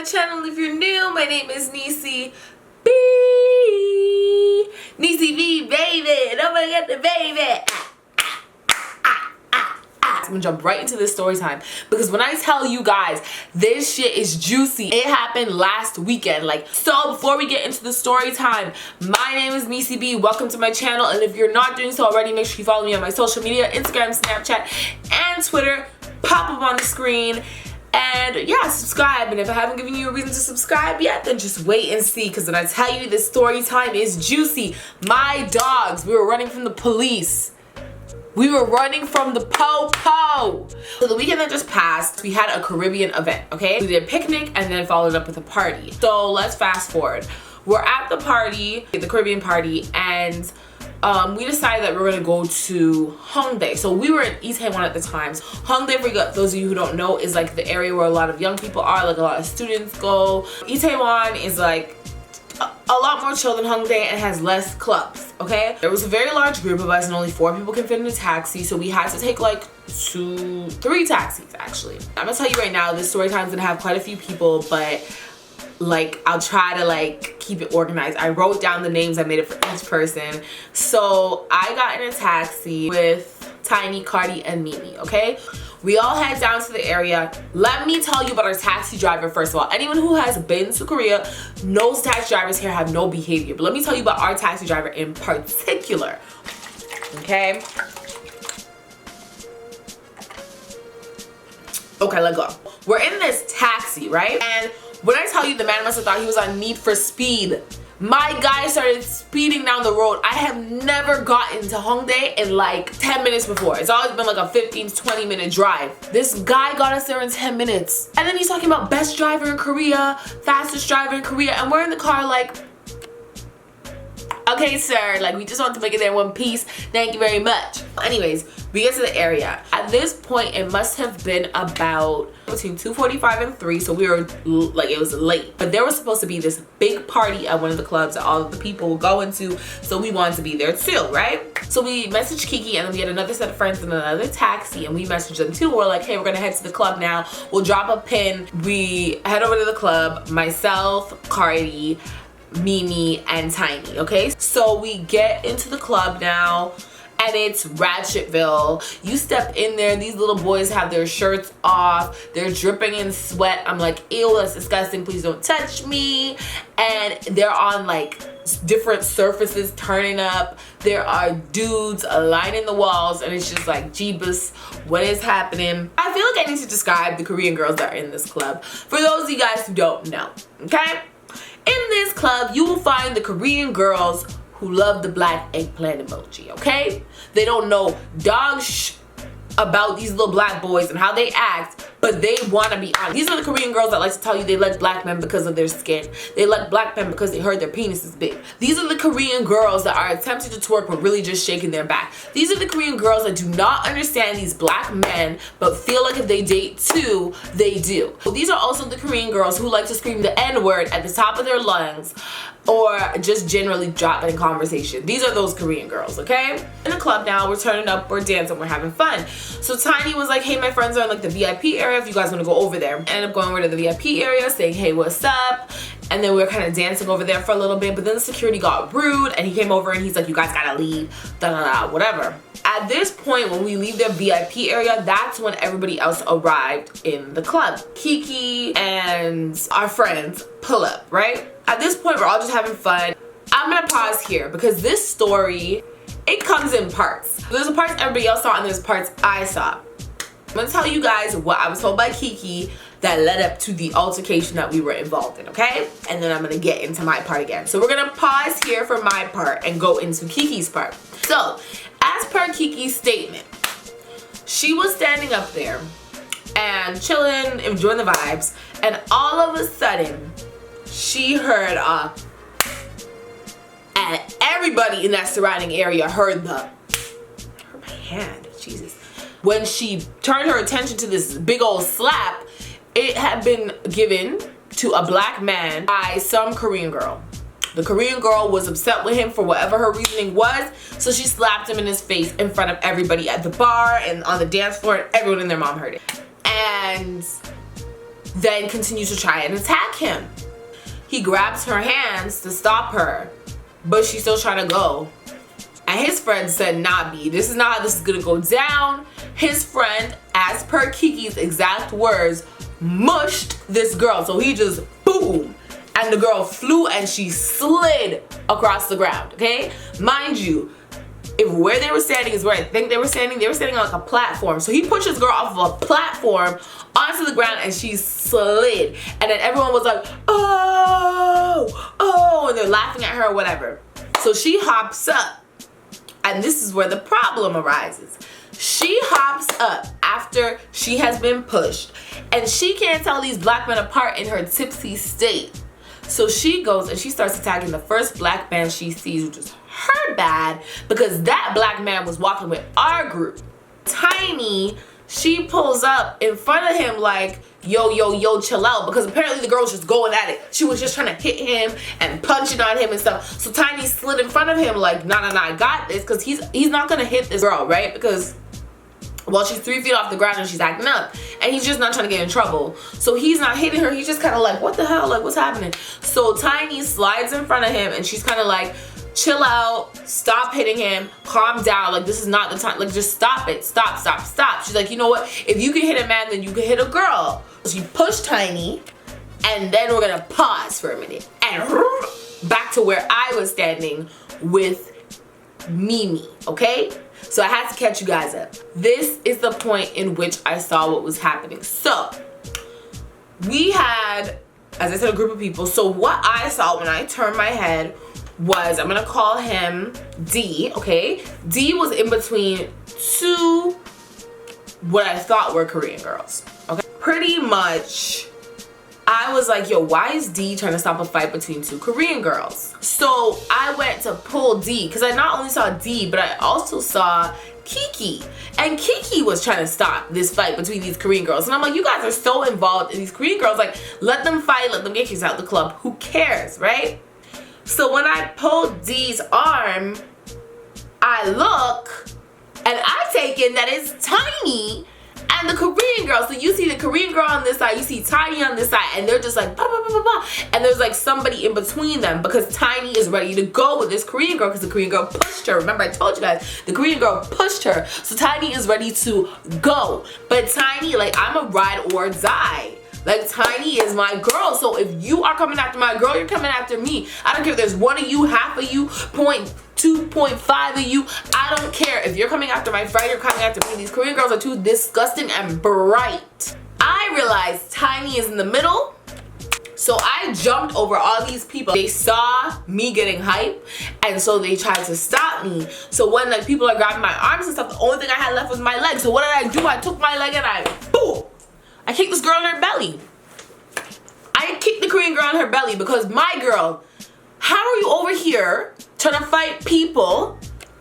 my channel if you're new. My name is Neicy B. Neicy B, baby. Don't forget the baby. I'm gonna jump right into this story time because when I tell you guys this shit is juicy, it happened last weekend. So before we get into the story time, my name is Neicy B. Welcome to my channel, and if you're not doing so already, make sure you follow me on my social media, Instagram, Snapchat, and Twitter. Pop up on the screen. And yeah, subscribe. And if I haven't given you a reason to subscribe yet, then just wait and see, because when I tell you this story time is juicy. My dogs, we were running from the police. We were running from the po-po. So the weekend that just passed, we had a Caribbean event, okay? We did a picnic and then followed up with a party. So let's fast forward. We're at the party, the Caribbean party, and we decided that we were gonna go to Hongdae. So we were in Itaewon at the time. Hongdae, for those of you who don't know, is like the area where a lot of young people are, like a lot of students go. Itaewon is like a lot more chill than Hongdae and has less clubs, okay? There was a very large group of us and only 4 people can fit in a taxi, so we had to take like 3 taxis actually. I'm gonna tell you right now, this story time's gonna have quite a few people, but I'll try to keep it organized. I wrote down the names, I made it for each person. So I got in a taxi with Tiny, Cardi, and Mimi, okay? We all head down to the area. Let me tell you about our taxi driver first of all. Anyone who has been to Korea knows taxi drivers here have no behavior. But let me tell you about our taxi driver in particular, okay? Okay, let's go. We're in this taxi, right? And when I tell you the man must have thought he was on Need for Speed. My guy started speeding down the road. I have never gotten to Hongdae in 10 minutes before. It's always been like a 15 to 20 minute drive. This guy got us there in 10 minutes. And then he's talking about best driver in Korea, fastest driver in Korea, and we're in the car okay sir, we just want to make it there in one piece. Thank you very much. Anyways, we get to the area. At this point, it must have been about between 2:45 and 3, so we were it was late. But there was supposed to be this big party at one of the clubs that all of the people were going to, so we wanted to be there too, right? So we messaged Kiki, and then we had another set of friends in another taxi, and we messaged them too. We're like, hey, we're gonna head to the club now. We'll drop a pin. We head over to the club, myself, Cardi, Mimi, and Tiny, okay? So we get into the club now, and it's Ratchetville. You step in there, these little boys have their shirts off, they're dripping in sweat. I'm like, ew, that's disgusting, please don't touch me. And they're on different surfaces turning up. There are dudes lining the walls, and it's just Jeebus, what is happening? I feel like I need to describe the Korean girls that are in this club for those of you guys who don't know, okay? In this club, you will find the Korean girls who love the black eggplant emoji, okay? They don't know dog about these little black boys and how they act, but they want to be honest. These are the Korean girls that like to tell you they like black men because of their skin. They like black men because they heard their penis is big. These are the Korean girls that are attempting to twerk but really just shaking their back. These are the Korean girls that do not understand these black men but feel like if they date too, they do. These are also the Korean girls who like to scream the N-word at the top of their lungs or just generally drop it in conversation. These are those Korean girls, okay? In the club now, we're turning up, we're dancing, we're having fun. So Tiny was like, hey, my friends are in the VIP area if you guys want to go over there. Ended up going over to the VIP area saying, hey, what's up? And then we were kind of dancing over there for a little bit, but then the security got rude and he came over and he's like, you guys gotta leave, whatever. At this point, when we leave the VIP area, that's when everybody else arrived in the club. Kiki and our friends pull up, right? At this point, we're all just having fun. I'm gonna pause here because this story, it comes in parts. There's the parts everybody else saw and there's parts I saw. I'm gonna tell you guys what I was told by Kiki that led up to the altercation that we were involved in, okay? And then I'm gonna get into my part again. So we're gonna pause here for my part and go into Kiki's part. So, as per Kiki's statement, she was standing up there and chilling, enjoying the vibes, and all of a sudden, she heard and everybody in that surrounding area heard my hand, Jesus. When she turned her attention to this big old slap, it had been given to a black man by some Korean girl. The Korean girl was upset with him for whatever her reasoning was, so she slapped him in his face in front of everybody at the bar and on the dance floor, and everyone and their mom heard it. And then continues to try and attack him. He grabs her hands to stop her, but she's still trying to go. And his friend said, nah, B, this is not how this is gonna go down. His friend, as per Kiki's exact words, mushed this girl. So he just boom, and the girl flew and she slid across the ground, okay? Mind you, if where they were standing is where I think they were standing on like a platform. So he pushed his girl off of a platform onto the ground and she slid. And then everyone was like, oh, oh, and they're laughing at her or whatever. So she hops up. And this is where the problem arises. She hops up after she has been pushed, and she can't tell these black men apart in her tipsy state. So she goes and she starts attacking the first black man she sees, which is her bad, because that black man was walking with our group. Tiny, she pulls up in front of him like, yo, yo, yo, chill out, because apparently the girl was just going at it. She was just trying to hit him and punching on him and stuff. So Tiny slid in front of him like, nah, I got this, because he's not gonna hit this girl, right? Because, well, she's 3 feet off the ground and she's acting up, and he's just not trying to get in trouble. So he's not hitting her. He's just kind of like, what the hell? Like, what's happening? So Tiny slides in front of him and she's kind of like, chill out, stop hitting him, calm down, like this is not the time, like just stop it, stop. She's like, you know what, if you can hit a man, then you can hit a girl. So she pushed Tiny, and then we're gonna pause for a minute and back to where I was standing with Mimi, okay? So I had to catch you guys up. This is the point in which I saw what was happening. So we had, as I said, a group of people. So what I saw when I turned my head was, I'm gonna call him D, okay? D was in between two what I thought were Korean girls, okay? Pretty much, I was like, yo, why is D trying to stop a fight between two Korean girls? So I went to pull D, because I not only saw D, but I also saw Kiki. And Kiki was trying to stop this fight between these Korean girls. And I'm like, you guys are so involved in these Korean girls. Like, let them fight, let them get kicked out of the club. Who cares, right? So when I pulled D's arm, I look and I take in that it's Tiny and the Korean girl. So you see the Korean girl on this side, you see Tiny on this side, and they're just like, bah, bah, bah, bah, bah. And there's like somebody in between them, because Tiny is ready to go with this Korean girl, because the Korean girl pushed her. Remember, I told you guys, the Korean girl pushed her. So Tiny is ready to go. But Tiny, like, I'm a ride or die. Like, Tiny is my girl. So if you are coming after my girl, you're coming after me. I don't care if there's one of you, half of you, 0.2, of you. I don't care. If you're coming after my friend, you're coming after me. These Korean girls are too disgusting and bright. I realized Tiny is in the middle. So I jumped over all these people. They saw me getting hype, and so they tried to stop me. So when like people are grabbing my arms and stuff, the only thing I had left was my leg. So what did I do? I took my leg and I, boom! I kicked this girl in her belly. I kicked the Korean girl in her belly, because my girl, how are you over here trying to fight people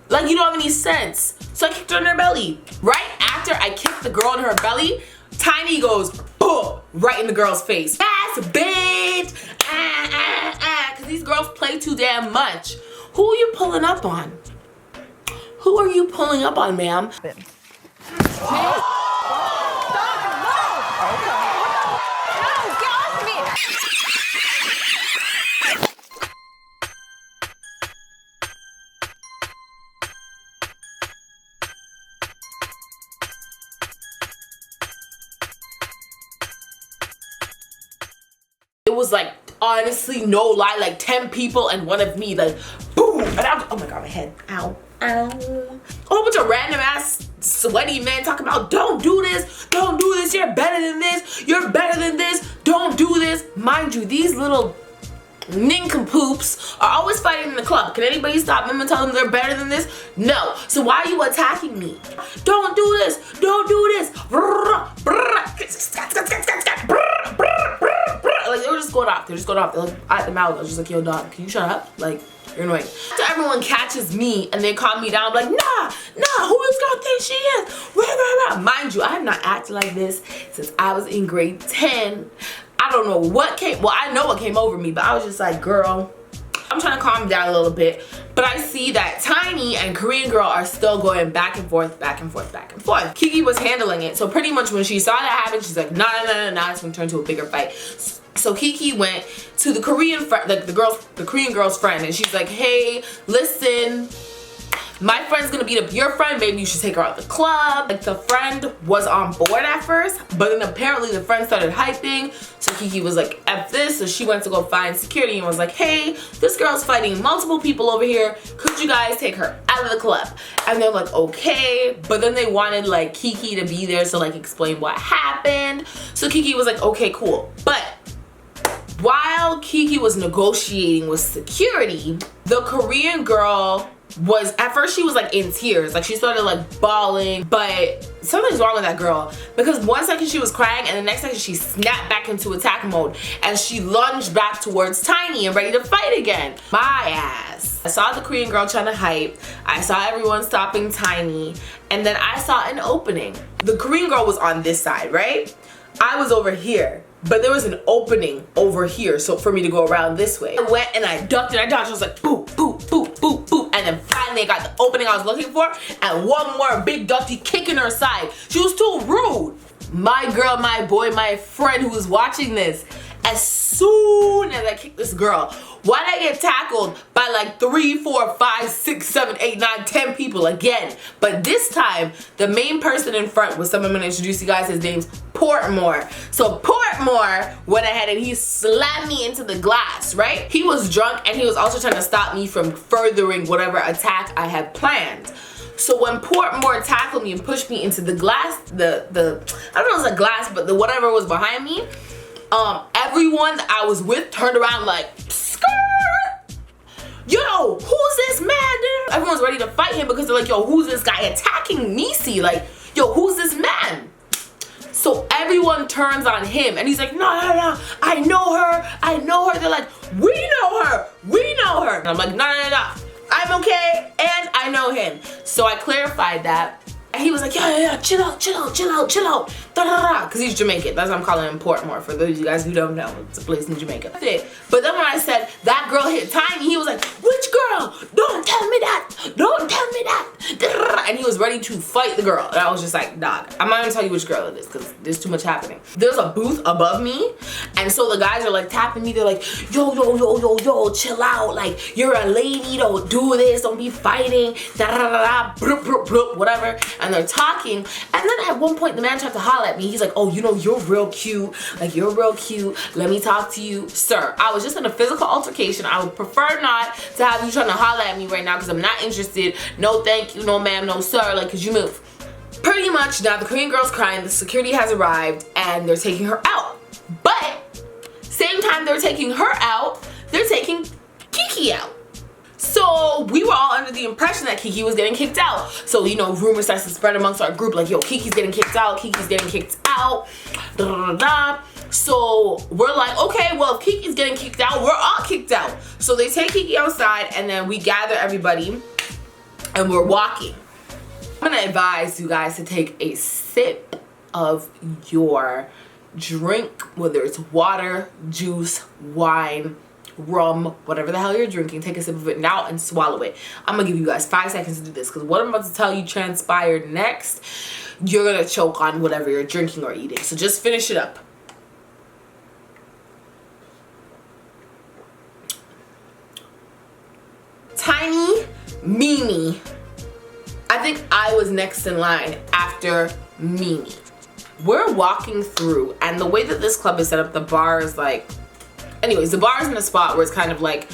like you don't have any sense? So I kicked her in her belly. Right after I kicked the girl in her belly, Tiny goes, boom, right in the girl's face. Ass bitch, because these girls play too damn much. Who are you pulling up on? Who are you pulling up on, ma'am? It was like, honestly, no lie, like 10 people and one of me, like, boom, and I'm, oh my god, my head, ow, ow. A whole bunch of random ass sweaty men talking about, don't do this, you're better than this, you're better than this, don't do this. Mind you, these little nincompoops are always fighting in the club. Can anybody stop them and tell them they're better than this? No. So why are you attacking me? Don't do this, don't do this. Like, they were just going off. They're just going off. They're like at the mouth. I was just like, yo, dog, can you shut up? Like, you're annoying. After everyone catches me and they calm me down, I'm like, nah, who is gonna think she is? Mind you, I have not acted like this since I was in grade 10. I don't know what came, well, I know what came over me, but I was just like, girl, I'm trying to calm down a little bit. But I see that Tiny and Korean girl are still going back and forth, back and forth, back and forth. Kiki was handling it. So pretty much when she saw that happen, she's like, nah, it's gonna turn to a bigger fight. So Kiki went to the Korean friend, like the Korean girl's friend, and she's like, hey, listen, my friend's gonna beat up your friend, maybe you should take her out the club. Like, the friend was on board at first, but then apparently the friend started hyping, so Kiki was like, F this, so she went to go find security and was like, hey, this girl's fighting multiple people over here, could you guys take her out of the club? And they're like, okay, but then they wanted like Kiki to be there to like explain what happened, so Kiki was like, okay, cool. But while Kiki was negotiating with security, the Korean girl was, at first she was like in tears, like she started like bawling, but something's wrong with that girl, because one second she was crying and the next second she snapped back into attack mode and she lunged back towards Tiny and ready to fight again. My ass. I saw the Korean girl trying to hype, I saw everyone stopping Tiny, and then I saw an opening. The Korean girl was on this side, right? I was over here. But there was an opening over here, so for me to go around this way. I went and I ducked and I dodged. I was like, boop, boop, boop, boop, boop. And then finally I got the opening I was looking for, and one more big ducky kicking her side. She was too rude. My girl, my boy, my friend who was watching this, as soon as I kicked this girl, why'd I get tackled by like 3, 4, 5, 6, 7, 8, 9, 10 people again? But this time, the main person in front was someone I'm gonna introduce you guys. His name's Portmore. So Portmore went ahead and he slammed me into the glass, right? He was drunk and he was also trying to stop me from furthering whatever attack I had planned. So when Portmore tackled me and pushed me into the glass, I don't know if it was a glass, but the whatever was behind me, everyone that I was with turned around like, skirt! Yo, who's this man? Everyone's ready to fight him because they're like, yo, who's this guy attacking Neicy? Like, yo, who's this man? So everyone turns on him and he's like, no, I know her. They're like, we know her. And I'm like, no, I'm okay and I know him. So I clarified that. And he was like, yeah, chill out. Because he's Jamaican. That's why I'm calling him Portmore, for those of you guys who don't know. It's a place in Jamaica. But then when I said, that girl hit Tiny, he was like, which girl? Don't tell me that. And he was ready to fight the girl. And I was just like, dog, I'm not gonna tell you which girl it is because there's too much happening. There's a booth above me. And so the guys are like tapping me. They're like, yo, chill out. Like, you're a lady. Don't do this. Don't be fighting. Whatever. And they're talking, and then at one point the man tried to holler at me. He's like, oh, you know, you're real cute, let me talk to you. Sir, I was just in a physical altercation. I would prefer not to have you trying to holler at me right now because I'm not interested. No thank you, no ma'am, no sir. Like, could you move? Pretty much. Now the Korean girl's crying, the security has arrived and they're taking her out, but same time they're taking her out, they're taking Kiki out. So we were all under the impression that Kiki was getting kicked out. So, you know, rumors starts to spread amongst our group like, yo, Kiki's getting kicked out. So we're like, okay, well, if Kiki's getting kicked out, we're all kicked out. So they take Kiki outside and then we gather everybody and we're walking. I'm gonna advise you guys to take a sip of your drink, whether it's water, juice, wine, rum, whatever the hell you're drinking. Take a sip of it now and swallow it. I'm gonna give you guys 5 seconds to do this because what I'm about to tell you transpired next. You're gonna choke on whatever you're drinking or eating. So just finish it up. Tiny, Mimi. I think I was next in line after Mimi. We're walking through, and the way that this club is set up, the bar is like, anyways, the bar is in a spot where it's kind of like,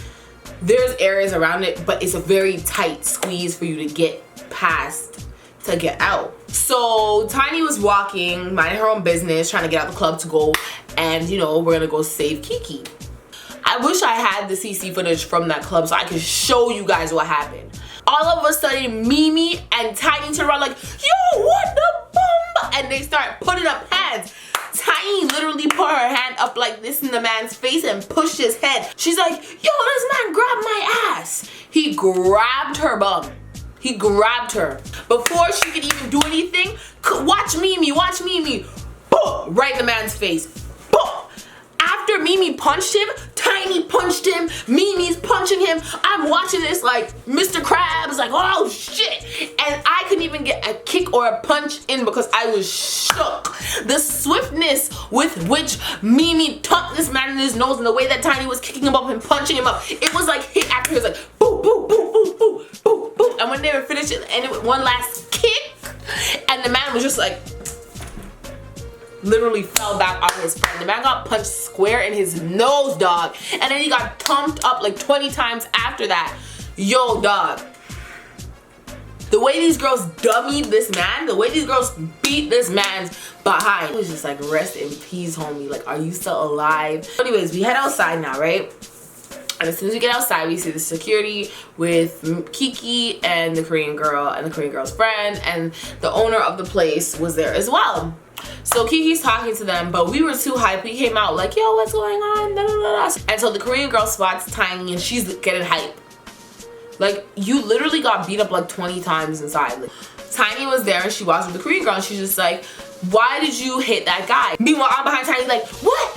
there's areas around it, but it's a very tight squeeze for you to get past to get out. So Tiny was walking, minding her own business, trying to get out the club to go, and you know, we're gonna go save Kiki. I wish I had the CC footage from that club so I could show you guys what happened. All of a sudden, Mimi and Tiny turn around like, yo, what the bomb? And they start putting up hands. Tiny literally put her hand up like this in the man's face and pushed his head. She's like, yo, this man grabbed my ass. He grabbed her bum. He grabbed her. Before she could even do anything, watch Mimi. Boom, right in the man's face. Boom. after Mimi punched him, Tiny punched him, Mimi's punching him. I'm watching this like Mr. Krabs, like, oh shit. And I couldn't even get a kick or a punch in because I was shook. The swiftness with which Mimi tucked this man in his nose and the way that Tiny was kicking him up and punching him up, it was like hit after hit, like boop, boop, boop, boop, boop, boop, boop. And when they were finished, and it was one last kick, and the man was just like, literally fell back on his friend. The man got punched square in his nose, dog. And then he got thumped up like 20 times after that. Yo, dog. The way these girls dummied this man, the way these girls beat this man's behind, it was just like, rest in peace, homie. Like, are you still alive? Anyways, we head outside now, right? And as soon as we get outside, we see the security with Kiki and the Korean girl and the Korean girl's friend, and the owner of the place was there as well. So Kiki's talking to them, but we were too hyped. We came out like, yo, what's going on? Da, da, da, da. And so the Korean girl spots Tiny and she's getting hype. Like, you literally got beat up like 20 times inside. Like, Tiny was there and she walks with the Korean girl and she's just like, why did you hit that guy? Meanwhile, I'm behind Tiny like, what?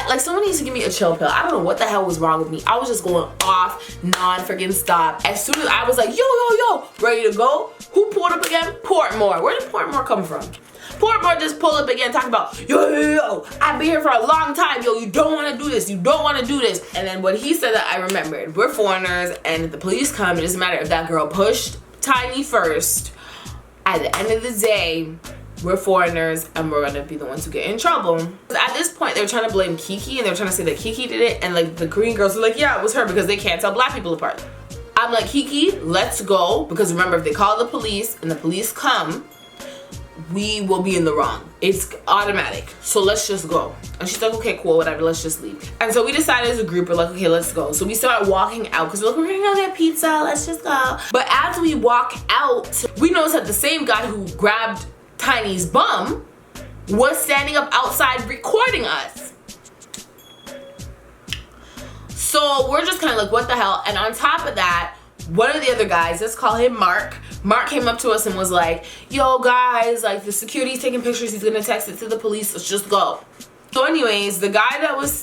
Like, someone needs to give me a chill pill. I don't know what the hell was wrong with me. I was just going off non-freaking stop. As soon as I was like, yo, ready to go, who pulled up again? Portmore. Where did Portmore come from? Portmore just pulled up again talking about, yo, I've been here for a long time. Yo, you don't want to do this. You don't want to do this. And then when he said that, I remembered. We're foreigners, and if the police come, it doesn't matter if that girl pushed Tiny first. At the end of the day, we're foreigners and we're gonna be the ones who get in trouble. At this point, they're trying to blame Kiki and they're trying to say that Kiki did it, and like the Korean girls are like, yeah, it was her, because they can't tell black people apart. I'm like, Kiki, let's go, because remember, if they call the police and the police come, we will be in the wrong. It's automatic. So let's just go. And she's like, okay, cool, whatever, let's just leave. And so we decided as a group, we're like, okay, let's go. So we start walking out because we're like, we're gonna go get pizza, let's just go. But as we walk out, we notice that the same guy who grabbed Tiny's bum was standing up outside recording us. So we're just kind of like, what the hell? And on top of that, one of the other guys, let's call him Mark came up to us and was like, yo guys, like the security's taking pictures, he's gonna text it to the police, let's just go. So anyways, the guy that was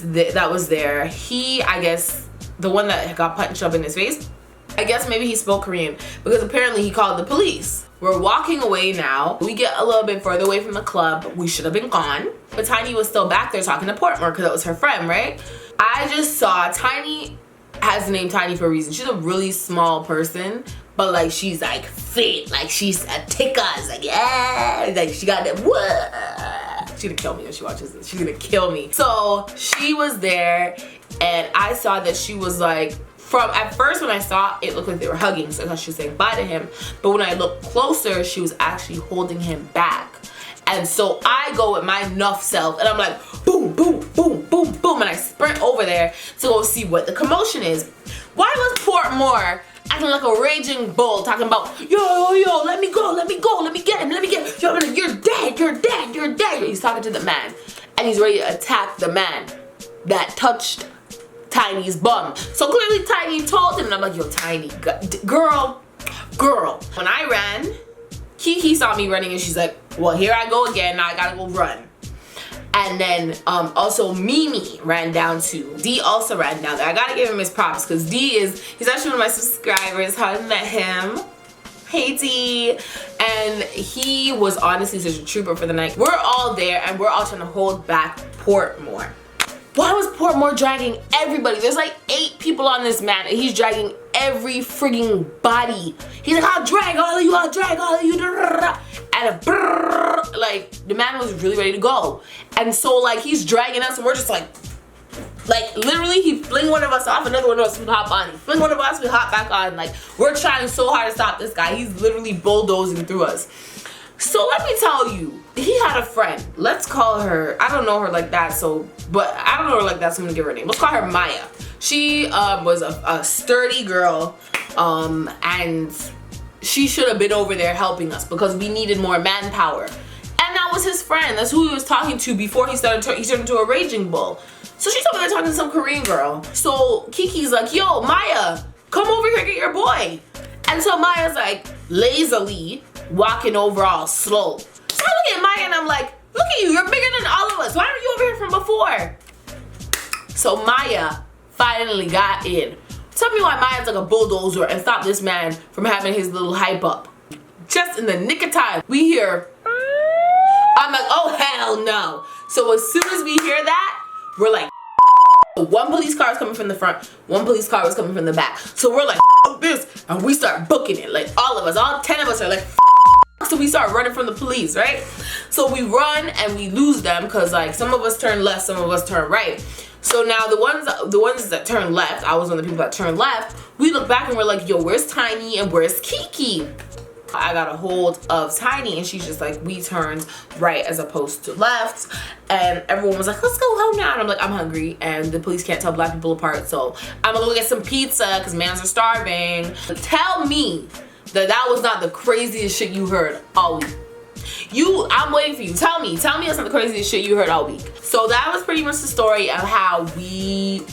there, he, I guess, the one that got punched up in his face, I guess maybe he spoke Korean, because apparently he called the police. We're walking away now. We get a little bit further away from the club. We should have been gone. But Tiny was still back there talking to Portmore because that was her friend, right? I just saw Tiny has the name Tiny for a reason. She's a really small person, but like she's like fit, like she's a ticker. It's like, yeah, like she got that, what? She's gonna kill me if she watches this. She's gonna kill me. So she was there and I saw that she was like, at first when I saw it, looked like they were hugging, so I thought she was saying bye to him. But when I looked closer, she was actually holding him back. And so I go with my nuff self and I'm like, boom, boom, boom, boom, boom. And I sprint over there to go see what the commotion is. Why was Portmore acting like a raging bull talking about, yo, let me go, let me get him. Yo, you're dead. He's talking to the man and he's ready to attack the man that touched Tiny's bum. So clearly Tiny told him, and I'm like, yo, Tiny, girl. When I ran, Kiki saw me running and she's like, well, here I go again, now I gotta go run. And then also Mimi ran down too. D also ran down there. I gotta give him his props because he's actually one of my subscribers. How I met him. Hey D. And he was honestly such a trooper for the night. We're all there and we're all trying to hold back Portmore. Why was Portmore dragging everybody? There's like 8 people on this man and he's dragging every frigging body. He's like, I'll drag all of you. And like the man was really ready to go. And so like he's dragging us and we're just like literally he fling one of us off, another one of us would hop on. Fling one of us, we hop back on. Like we're trying so hard to stop this guy. He's literally bulldozing through us. So let me tell you, he had a friend. Let's call her, I don't know her like that, so I'm gonna give her a name. Let's call her Maya. She was a sturdy girl, and she should have been over there helping us because we needed more manpower. And that was his friend. That's who he was talking to before he turned into a raging bull. So she's over there talking to some Korean girl. So Kiki's like, yo, Maya, come over here, get your boy. And so Maya's like lazily walking over all slow. So I look at Maya and I'm like, Look at you, you're bigger than all of us. Why aren't you over here from before? So Maya finally got in. Tell me why Maya's like a bulldozer and stopped this man from having his little hype up. Just in the nick of time, we hear, I'm like, oh hell no. So as soon as we hear that, we're like, one police car is coming from the front, one police car was coming from the back. So we're like, this, and we start booking it. Like all of us, all 10 of us are like, so we start running from the police, right? So we run and we lose them because like some of us turn left, some of us turn right. So now the ones that turn left, I was one of the people that turned left, we look back and we're like, yo, where's Tiny and where's Kiki? I got a hold of Tiny and she's just like, we turned right as opposed to left. And everyone was like, let's go home now. And I'm like, I'm hungry and the police can't tell black people apart. So I'm gonna go get some pizza because mans are starving. Tell me that was not the craziest shit you heard all week. I'm waiting for you. Tell me that's not the craziest shit you heard all week. So that was pretty much the story of how we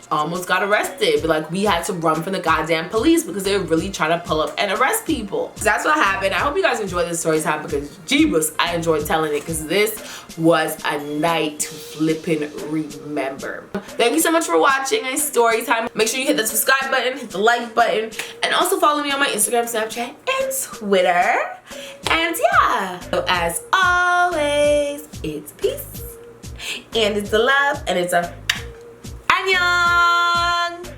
almost got arrested, but like we had to run from the goddamn police because they were really trying to pull up and arrest people. So that's what happened. I hope you guys enjoyed this story time because jeebus, I enjoyed telling it because this was a night to flippin' remember. Thank you so much for watching my story time. Make sure you hit the subscribe button, hit the like button, and also follow me on my Instagram, Snapchat, and Twitter. And yeah, so as always, it's peace, and it's a love, and it's a annyeong.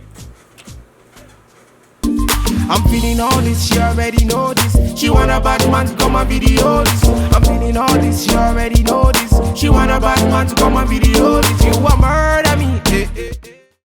I'm feeling all this, she already know this. She want a bad man to come and video this. I'm feeling all this, she already know this. She want a bad man to come and video this. You want murder me, eh, eh, eh.